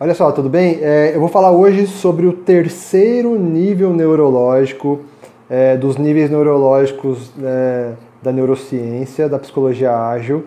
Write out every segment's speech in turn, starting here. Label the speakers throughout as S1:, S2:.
S1: Olha só, tudo bem? Eu vou falar hoje sobre o terceiro nível neurológico, dos níveis neurológicos da neurociência, da psicologia ágil.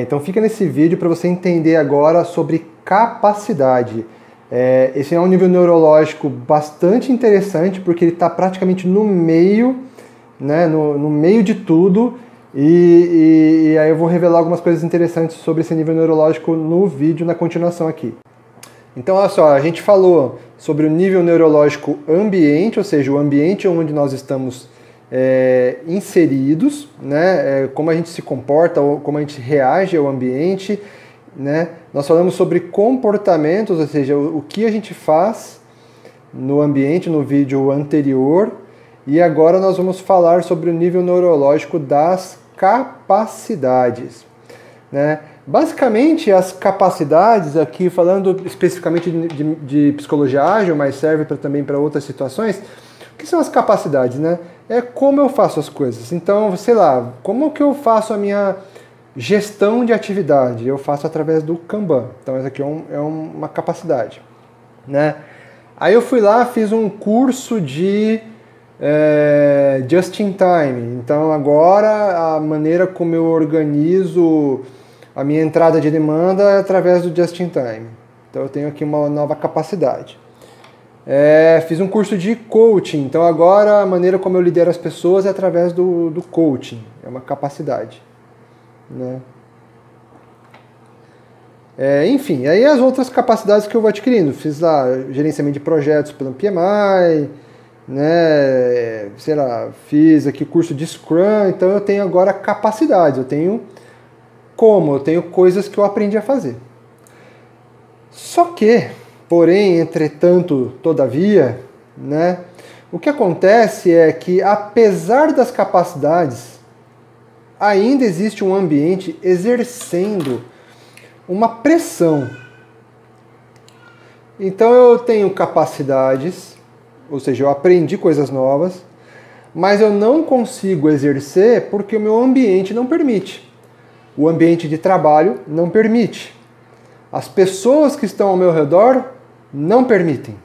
S1: Então fica nesse vídeo para você entender agora sobre capacidade. Esse é um nível neurológico bastante interessante porque ele está praticamente no meio, né, no meio de tudo. E aí eu vou revelar algumas coisas interessantes sobre esse nível neurológico no vídeo, na continuação aqui. Então, olha só, a gente falou sobre o nível neurológico ambiente, ou seja, o ambiente onde nós estamos inseridos, né? Como a gente se comporta, ou como a gente reage ao ambiente, né? Nós falamos sobre comportamentos, ou seja, o que a gente faz no ambiente, no vídeo anterior, e agora nós vamos falar sobre o nível neurológico das capacidades, né? Basicamente, as capacidades, aqui falando especificamente de psicologia ágil, mas serve também para outras situações, o que são as capacidades, né? É como eu faço as coisas. Então, sei lá, como que eu faço a minha gestão de atividade? Eu faço através do Kanban. Então, essa aqui é uma capacidade, né? Aí eu fui lá, fiz um curso de Just in Time. Então, agora, a maneira como eu organizo a minha entrada de demanda é através do Just in Time. Então eu tenho aqui uma nova capacidade. Fiz um curso de coaching. Então agora a maneira como eu lidero as pessoas é através do coaching. É uma capacidade, né? Enfim, aí as outras capacidades que eu vou adquirindo. Fiz lá gerenciamento de projetos pelo PMI, né? Sei lá, fiz aqui curso de Scrum. Então eu tenho agora capacidades. Eu tenho coisas que eu aprendi a fazer. Só que, porém, entretanto, todavia, né, o que acontece é que, apesar das capacidades, ainda existe um ambiente exercendo uma pressão. Então eu tenho capacidades, ou seja, eu aprendi coisas novas, mas eu não consigo exercer porque o meu ambiente não permite. O ambiente de trabalho não permite. As pessoas que estão ao meu redor não permitem.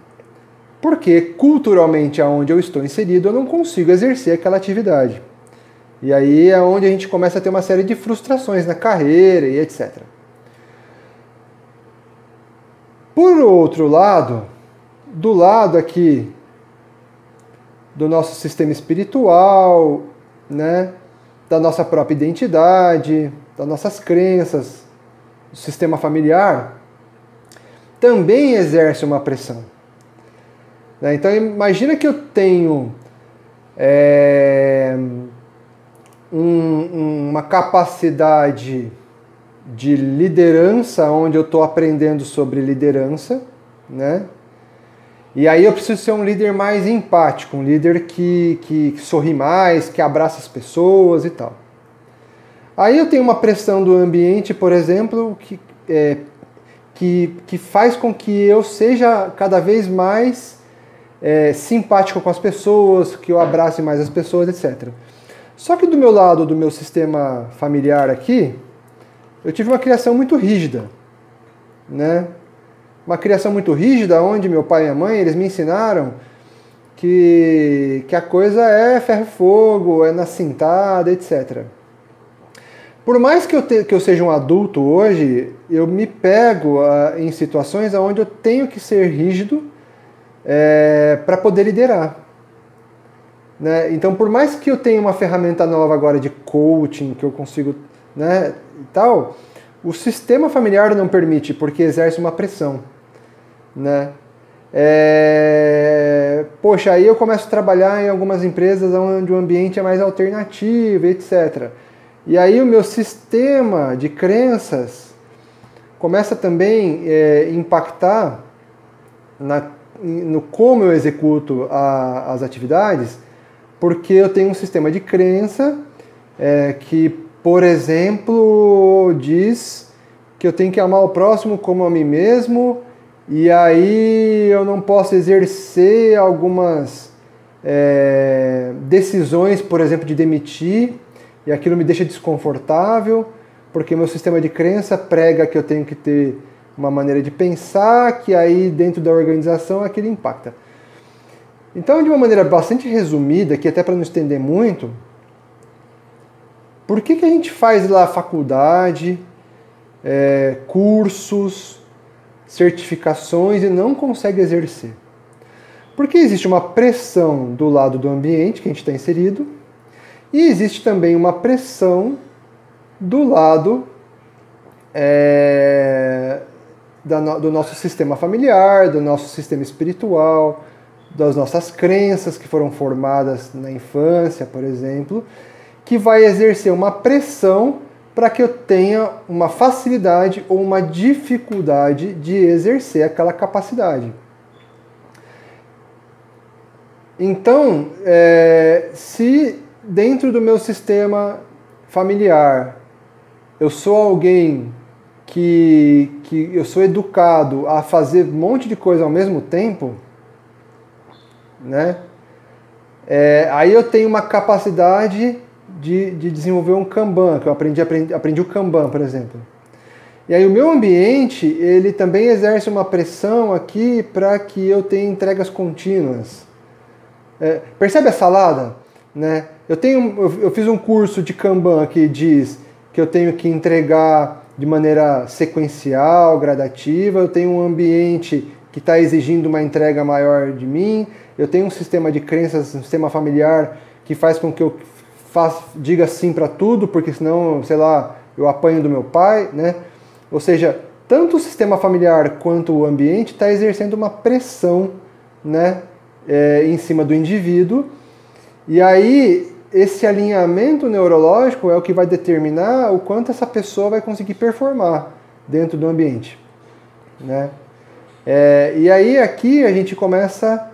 S1: Porque culturalmente, aonde eu estou inserido, eu não consigo exercer aquela atividade. E aí é onde a gente começa a ter uma série de frustrações na carreira e etc. Por outro lado, do lado aqui do nosso sistema espiritual, né, da nossa própria identidade, das nossas crenças, do sistema familiar, também exerce uma pressão. Então imagina que eu tenho uma capacidade de liderança, onde eu estou aprendendo sobre liderança, né? E aí eu preciso ser um líder mais empático, um líder que sorri mais, que abraça as pessoas e tal. Aí eu tenho uma pressão do ambiente, por exemplo, que faz com que eu seja cada vez mais simpático com as pessoas, que eu abrace mais as pessoas, etc. Só que do meu lado, do meu sistema familiar aqui, eu tive uma criação muito rígida, né? Uma criação muito rígida, onde meu pai e minha mãe, eles me ensinaram que a coisa é ferro e fogo, é na cintada, etc. Por mais que eu seja um adulto hoje, eu me pego em situações onde eu tenho que ser rígido para poder liderar, né? Então, por mais que eu tenha uma ferramenta nova agora de coaching, que eu consigo, né, e tal, o sistema familiar não permite, porque exerce uma pressão, né? Poxa, aí eu começo a trabalhar em algumas empresas onde o ambiente é mais alternativo, etc. E aí o meu sistema de crenças começa também a impactar no como eu executo as atividades, porque eu tenho um sistema de crença que, por exemplo, diz que eu tenho que amar o próximo como a mim mesmo, e aí eu não posso exercer algumas decisões, por exemplo, de demitir, e aquilo me deixa desconfortável, porque meu sistema de crença prega que eu tenho que ter uma maneira de pensar, que aí dentro da organização aquilo impacta. Então, de uma maneira bastante resumida, aqui até para não estender muito, por que a gente faz lá faculdade, cursos, certificações e não consegue exercer? Porque existe uma pressão do lado do ambiente que a gente está inserido e existe também uma pressão do lado do nosso sistema familiar, do nosso sistema espiritual, das nossas crenças que foram formadas na infância, por exemplo, que vai exercer uma pressão para que eu tenha uma facilidade ou uma dificuldade de exercer aquela capacidade. Então, se dentro do meu sistema familiar eu sou alguém que eu sou educado a fazer um monte de coisa ao mesmo tempo, né? Aí eu tenho uma capacidade de desenvolver um Kanban, que eu aprendi o Kanban, por exemplo. E aí o meu ambiente, ele também exerce uma pressão aqui para que eu tenha entregas contínuas. Percebe a salada? Né? Eu fiz um curso de Kanban que diz que eu tenho que entregar de maneira sequencial, gradativa, eu tenho um ambiente que está exigindo uma entrega maior de mim, eu tenho um sistema de crenças, um sistema familiar que faz com que eu diga sim para tudo, porque senão, sei lá, eu apanho do meu pai, né? Ou seja, tanto o sistema familiar quanto o ambiente está exercendo uma pressão, né, em cima do indivíduo, e aí esse alinhamento neurológico é o que vai determinar o quanto essa pessoa vai conseguir performar dentro do ambiente, né? E aí aqui a gente começa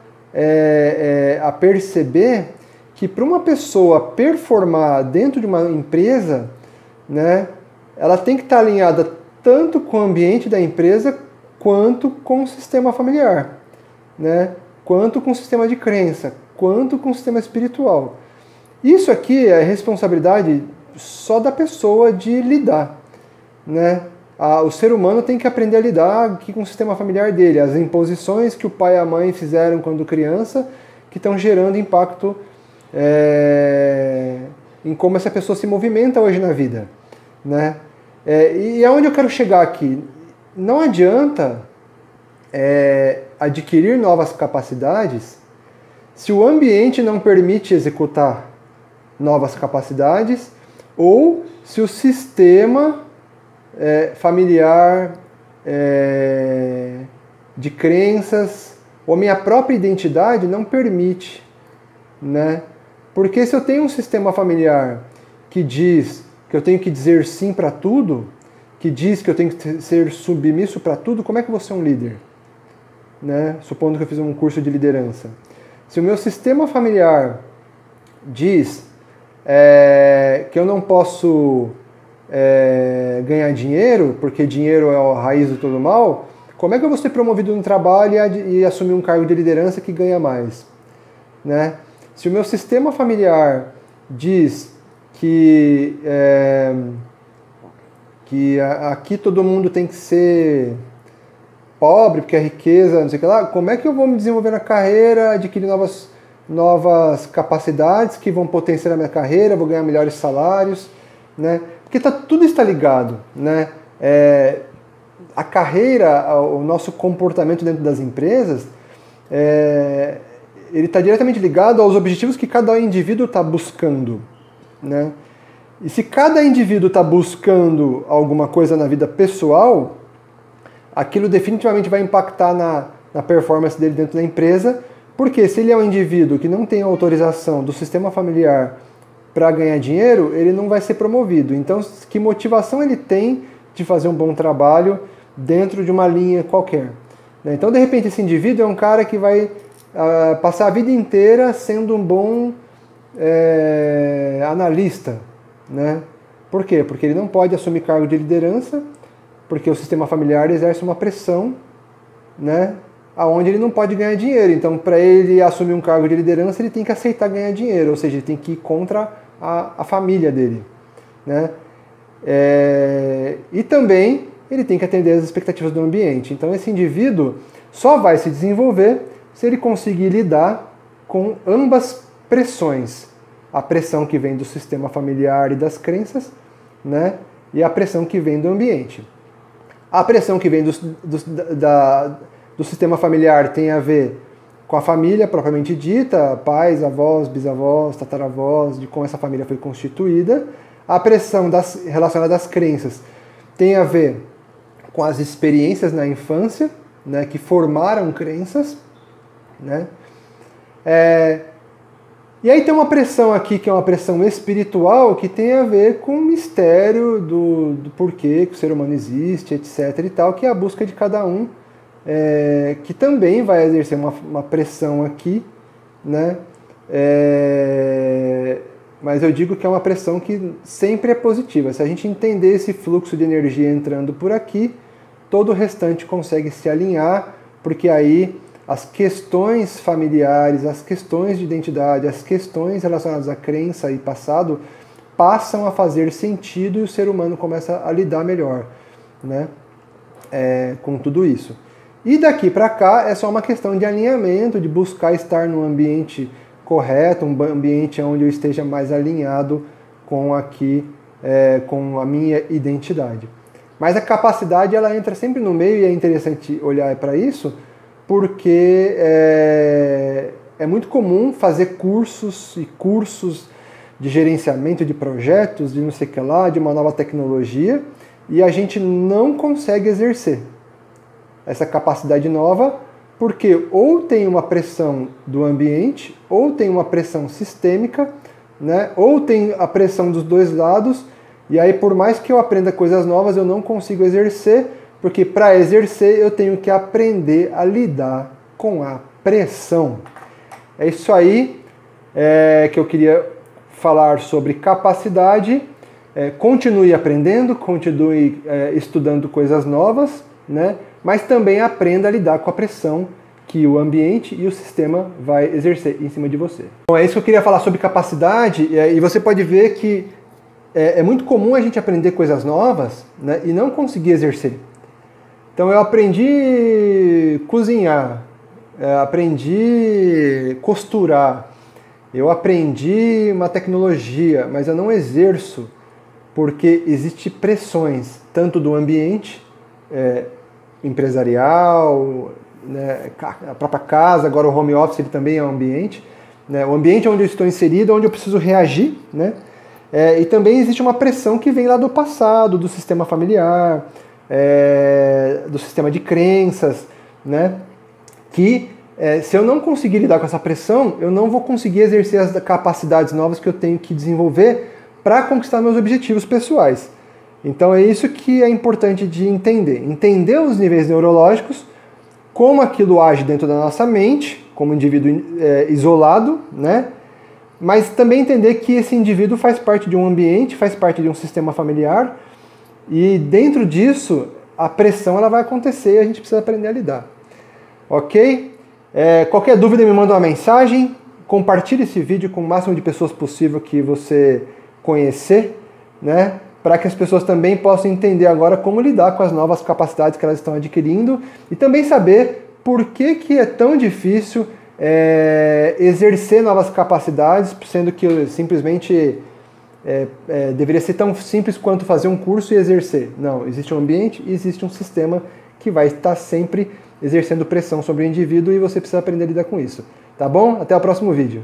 S1: a perceber que para uma pessoa performar dentro de uma empresa, né, ela tem que estar alinhada tanto com o ambiente da empresa quanto com o sistema familiar, né, quanto com o sistema de crença, quanto com o sistema espiritual. Isso aqui é responsabilidade só da pessoa de lidar, né? O ser humano tem que aprender a lidar aqui com o sistema familiar dele, as imposições que o pai e a mãe fizeram quando criança, que estão gerando impacto em como essa pessoa se movimenta hoje na vida, né? E aonde eu quero chegar aqui? Não adianta adquirir novas capacidades se o ambiente não permite executar novas capacidades ou se o sistema familiar de crenças ou minha própria identidade não permite, né? Porque se eu tenho um sistema familiar que diz que eu tenho que dizer sim para tudo, que diz que eu tenho que ser submisso para tudo, como é que eu vou ser um líder? Né? Supondo que eu fiz um curso de liderança. Se o meu sistema familiar diz que eu não posso ganhar dinheiro, porque dinheiro é a raiz de todo mal, como é que eu vou ser promovido no trabalho e assumir um cargo de liderança que ganha mais? Né? Se o meu sistema familiar diz que aqui todo mundo tem que ser pobre, porque a riqueza, não sei o que lá, como é que eu vou me desenvolver na carreira, adquirir novas capacidades que vão potenciar a minha carreira, vou ganhar melhores salários, né? Porque tudo está ligado, né? A carreira, o nosso comportamento dentro das empresas, ele está diretamente ligado aos objetivos que cada indivíduo está buscando, né? E se cada indivíduo está buscando alguma coisa na vida pessoal, aquilo definitivamente vai impactar na performance dele dentro da empresa, porque se ele é um indivíduo que não tem autorização do sistema familiar para ganhar dinheiro, ele não vai ser promovido. Então, que motivação ele tem de fazer um bom trabalho dentro de uma linha qualquer? Então, de repente, esse indivíduo é um cara que vai passar a vida inteira sendo um bom analista, né? Por quê? Porque ele não pode assumir cargo de liderança, porque o sistema familiar exerce uma pressão, né, aonde ele não pode ganhar dinheiro. Então, para ele assumir um cargo de liderança, ele tem que aceitar ganhar dinheiro, ou seja, ele tem que ir contra a família dele, né? E também ele tem que atender às expectativas do ambiente. Então esse indivíduo só vai se desenvolver se ele conseguir lidar com ambas pressões. A pressão que vem do sistema familiar e das crenças, né? E a pressão que vem do ambiente. A pressão que vem do sistema familiar tem a ver com a família propriamente dita, pais, avós, bisavós, tataravós, de como essa família foi constituída. A pressão relacionada às crenças tem a ver com as experiências na infância, né, que formaram crenças, né? E aí tem uma pressão aqui, que é uma pressão espiritual, que tem a ver com o mistério do porquê que o ser humano existe, etc. e tal, que é a busca de cada um, que também vai exercer uma pressão aqui, né? Mas eu digo que é uma pressão que sempre é positiva. Se a gente entender esse fluxo de energia entrando por aqui, todo o restante consegue se alinhar, porque aí as questões familiares, as questões de identidade, as questões relacionadas à crença e passado passam a fazer sentido e o ser humano começa a lidar melhor, né, com tudo isso. E daqui para cá é só uma questão de alinhamento, de buscar estar num ambiente correto, um ambiente onde eu esteja mais alinhado com com a minha identidade. Mas a capacidade ela entra sempre no meio e é interessante olhar para isso, porque é muito comum fazer cursos de gerenciamento de projetos, de não sei o que lá, de uma nova tecnologia, e a gente não consegue exercer essa capacidade nova, porque ou tem uma pressão do ambiente, ou tem uma pressão sistêmica, né? Ou tem a pressão dos dois lados, e aí por mais que eu aprenda coisas novas, eu não consigo exercer, porque para exercer eu tenho que aprender a lidar com a pressão. É isso aí que eu queria falar sobre capacidade. Continue aprendendo, continue estudando coisas novas, né? Mas também aprenda a lidar com a pressão que o ambiente e o sistema vai exercer em cima de você. Então é isso que eu queria falar sobre capacidade, e você pode ver que é muito comum a gente aprender coisas novas, né, e não conseguir exercer. Então eu aprendi cozinhar, aprendi costurar, eu aprendi uma tecnologia, mas eu não exerço porque existem pressões, tanto do ambiente empresarial, né, a própria casa, agora o home office ele também é um ambiente, né, o ambiente onde eu estou inserido, onde eu preciso reagir, né, e também existe uma pressão que vem lá do passado, do sistema familiar, do sistema de crenças, né? Que se eu não conseguir lidar com essa pressão, eu não vou conseguir exercer as capacidades novas que eu tenho que desenvolver para conquistar meus objetivos pessoais. Então é isso que é importante de entender os níveis neurológicos, como aquilo age dentro da nossa mente, como indivíduo isolado, né? Mas também entender que esse indivíduo faz parte de um ambiente, faz parte de um sistema familiar, e dentro disso, a pressão ela vai acontecer e a gente precisa aprender a lidar. Ok? Qualquer dúvida me manda uma mensagem, compartilhe esse vídeo com o máximo de pessoas possível que você conhecer, né? Para que as pessoas também possam entender agora como lidar com as novas capacidades que elas estão adquirindo e também saber por que é tão difícil exercer novas capacidades, sendo que simplesmente deveria ser tão simples quanto fazer um curso e exercer. Não, existe um ambiente e existe um sistema que vai estar sempre exercendo pressão sobre o indivíduo e você precisa aprender a lidar com isso. Tá bom? Até o próximo vídeo.